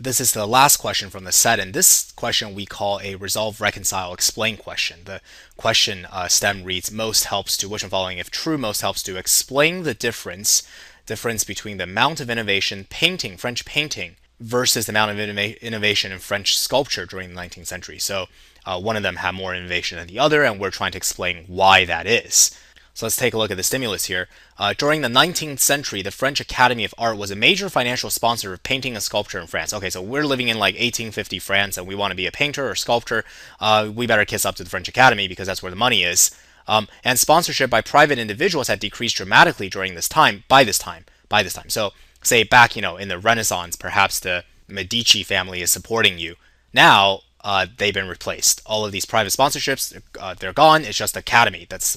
this is the last question from the set, and this question we call a resolve, reconcile, explain question. The question stem reads, most helps to, which one following if true, most helps to explain the difference between the amount of innovation painting, French painting, versus the amount of innovation in French sculpture during the 19th century. So one of them had more innovation than the other, and we're trying to explain why that is. So let's take a look at the stimulus here. During the 19th century, the French Academy of Art was a major financial sponsor of painting and sculpture in France. Okay, so we're living in like 1850 France and we want to be a painter or sculptor. We better kiss up to the French Academy because that's where the money is. And sponsorship by private individuals had decreased dramatically during this time, by this time. So say back, in the Renaissance, perhaps the Medici family is supporting you. Now, they've been replaced. All of these private sponsorships, they're gone. It's just Academy that's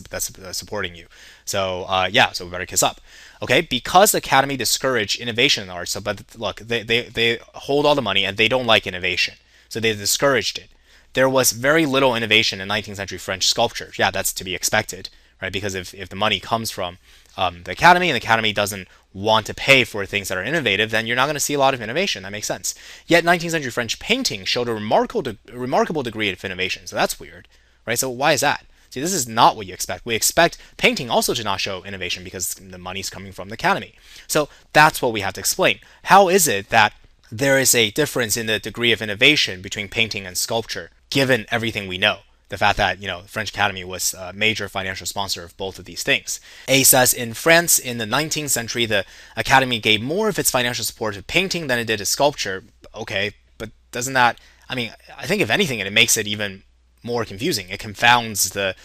supporting you. So so we better kiss up. Okay, because the Academy discouraged innovation in the arts. So, but look, they hold all the money and they don't like innovation. So they discouraged it. There was very little innovation in 19th century French sculpture. Yeah, that's to be expected, right? Because if the money comes from the Academy and the Academy doesn't want to pay for things that are innovative, then you're not going to see a lot of innovation. That makes sense. Yet 19th century French painting showed a remarkable degree of innovation. So that's weird, right? So why is that? See, this is not what you expect. We expect painting also to not show innovation because the money's coming from the Academy. So that's what we have to explain. How is it that there is a difference in the degree of innovation between painting and sculpture, given everything we know? The fact that, the French Academy was a major financial sponsor of both of these things. A says, in France in the 19th century, the Academy gave more of its financial support to painting than it did to sculpture. Okay, but doesn't that, I think if anything, it makes it even more confusing. It confounds the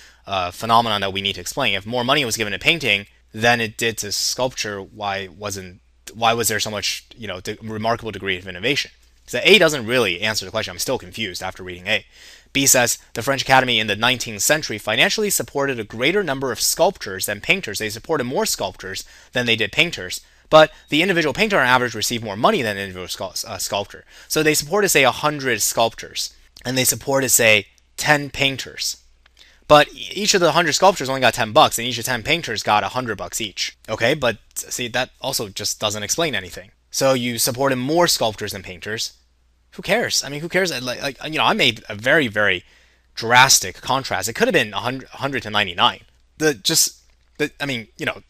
phenomenon that we need to explain. If more money was given to painting than it did to sculpture, why was there so much, remarkable degree of innovation? So A doesn't really answer the question. I'm still confused after reading A. B says, the French Academy in the 19th century financially supported a greater number of sculptors than painters. They supported more sculptors than they did painters. But the individual painter on average received more money than an individual sculptor. So they supported, say, 100 sculptors. And they supported, say, 10 painters. But each of the 100 sculptors only got $10, and each of 10 painters got $100 each. Okay, but see, that also just doesn't explain anything. So you supported more sculptors than painters. Who cares? Who cares? I made a very, very drastic contrast. It could have been 100 to 99. The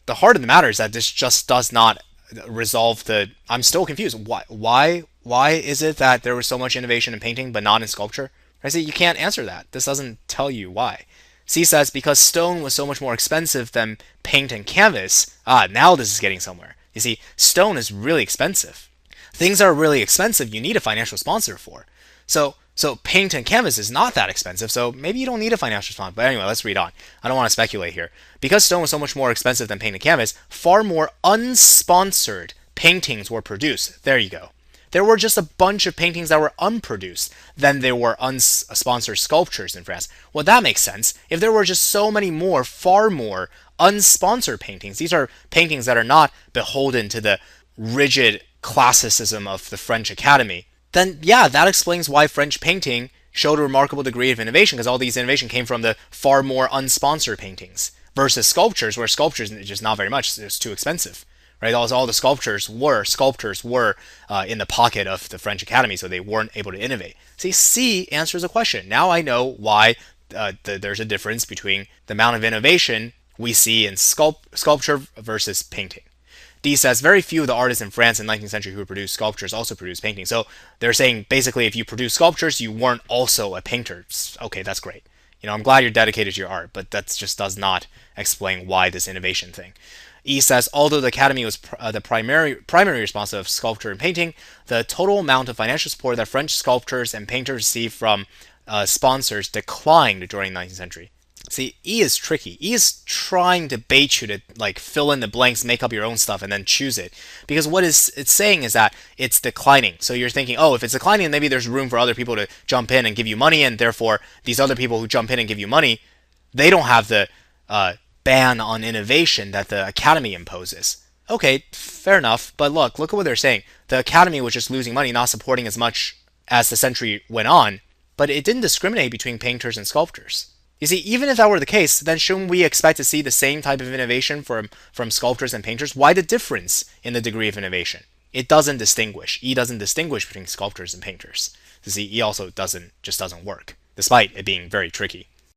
heart of the matter is that this just does not resolve the. I'm still confused. Why is it that there was so much innovation in painting but not in sculpture? I say you can't answer that. This doesn't tell you why. C says because stone was so much more expensive than paint and canvas. Now this is getting somewhere. You see, stone is really expensive. Things that are really expensive, you need a financial sponsor for. So paint and canvas is not that expensive, so maybe you don't need a financial sponsor. But anyway, let's read on. I don't want to speculate here. Because stone was so much more expensive than paint and canvas, far more unsponsored paintings were produced. There you go. There were just a bunch of paintings that were unproduced than there were unsponsored sculptures in France. Well, that makes sense. If there were just so many more, far more unsponsored paintings, these are paintings that are not beholden to the rigid classicism of the French Academy, then yeah, that explains why French painting showed a remarkable degree of innovation, because all these innovation came from the far more unsponsored paintings versus sculptures, where sculptures is just not very much. It's too expensive, right? All the sculptors were in the pocket of the French Academy, so they weren't able to innovate. See, C answers the question. Now I know why there's a difference between the amount of innovation we see in sculpture versus painting. D says very few of the artists in France in the 19th century who produced sculptures also produced paintings. So they're saying basically if you produce sculptures, you weren't also a painter. Okay, that's great. I'm glad you're dedicated to your art, but that just does not explain why this innovation thing. E says although the Academy was the primary responsible of sculpture and painting, the total amount of financial support that French sculptors and painters received from sponsors declined during the 19th century. See, E is tricky. E is trying to bait you to fill in the blanks, make up your own stuff, and then choose it. Because what it's saying is that it's declining. So you're thinking, oh, if it's declining, maybe there's room for other people to jump in and give you money, and therefore these other people who jump in and give you money, they don't have the ban on innovation that the Academy imposes. Okay, fair enough, but look at what they're saying. The Academy was just losing money, not supporting as much as the century went on, but it didn't discriminate between painters and sculptors. You see, even if that were the case, then shouldn't we expect to see the same type of innovation from sculptors and painters? Why the difference in the degree of innovation? it doesn't distinguish. E doesn't distinguish between sculptors and painters. So see, E also doesn't work, despite it being very tricky.